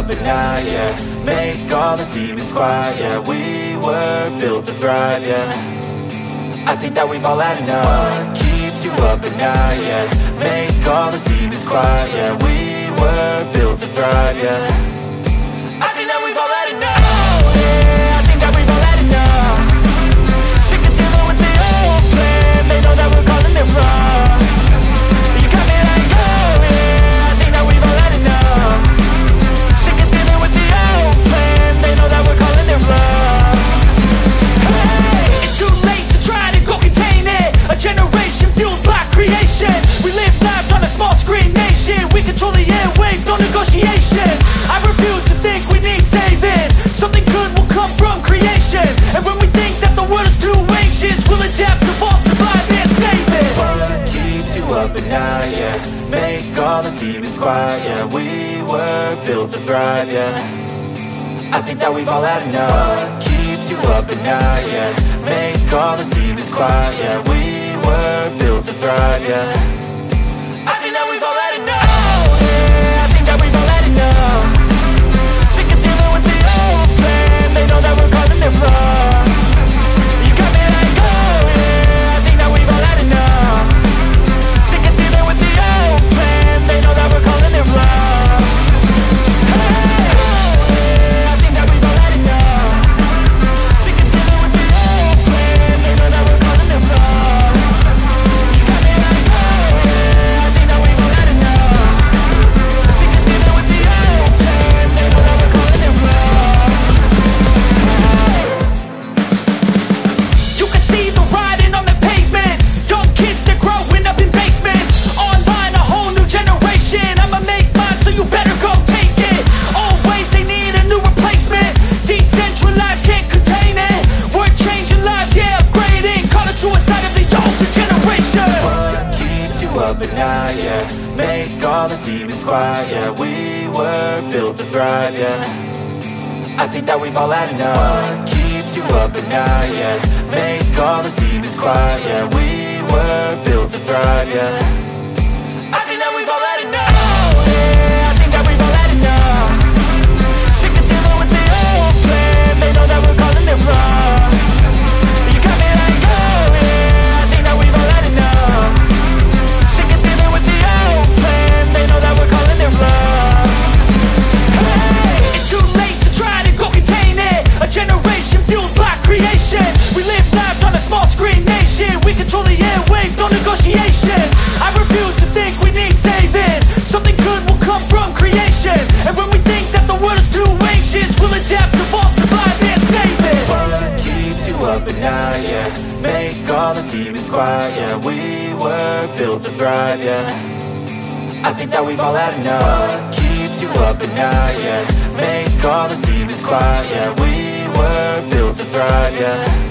up at night, yeah. Make all the demons quiet, yeah. We were built to thrive, yeah. I think that we've all had enough. What keeps you up at night, yeah. Make all the demons quiet, yeah. We were built to thrive, yeah. I think that we've all had enough. Oh, yeah, I think that we've all had enough. Sick of dealing with the old plan. They know that we're calling it wrong. You got me like, oh yeah, I think that we've all had enough. Sick of dealing with the old plan. They know that we're calling it wrong. Hey, it's too late to try to go contain it. A generation fueled by creation. We live lives on a small screen nation. We control the airwaves, no negotiation. I refuse to think we need saving. Something good will come from creation. And when we think that the world is too anxious, we'll adapt, evolve, survive and save it. What keeps you up at night, yeah. Make all the demons quiet, yeah. We were built to thrive, yeah. I think that we've all had enough. What keeps you up at night, yeah. Make all the demons quiet, yeah. We were built to thrive, yeah. I think that we've all had enough. Oh, yeah, I think that we've all had enough. Sick of dealing with the old plan. They know that we're calling it wrong. You got me like, oh yeah, I think that we've all had enough. Sick of dealing with the old plan. They know that we're calling it wrong. Hey, oh yeah, I think that we've all had enough. Sick of dealing with the old plan. They know that we're calling it wrong. You got me like, oh yeah, I think that we've all had enough. Sick of dealing with the old plan. They know that we're calling it wrong. You can see the writing on the pavement. Young kids, they're growing up in basements. Online, a whole new generation. I'ma make mine, so you better go take it. Always, they need a new replacement. Decentralized, can't contain it. We're changing lives, yeah, upgrading. Call it suicide of the older generation. What keeps you up at night, yeah. Make all the demons quiet, yeah. We were built to thrive, yeah. I think that we've all had enough. What keeps you up at night, yeah. Make all the demons quiet, yeah. We were built to thrive, yeah. I think that we've all had enough. Oh yeah, I think that we've all had enough. Sick of dealing with the old plan. They know that we're calling it wrong. You got me like, oh yeah, I think that we've all had enough. Sick of dealing with the old plan. They know that we're calling it wrong. Hey, it's too late to try to go contain it. A generation fueled by creation. We live lives on a small screen nation. We control the airwaves, no negotiation. I refuse to think we need saving. Something good will come from creation. And when we think that the world is too anxious, we'll adapt, evolve, survive and save it. What keeps you up at night, yeah. Make all the demons quiet, yeah. We were built to thrive, yeah. I think that we've all had enough. What keeps you up at night, yeah. Make all the demons quiet, yeah. We were built to thrive, yeah.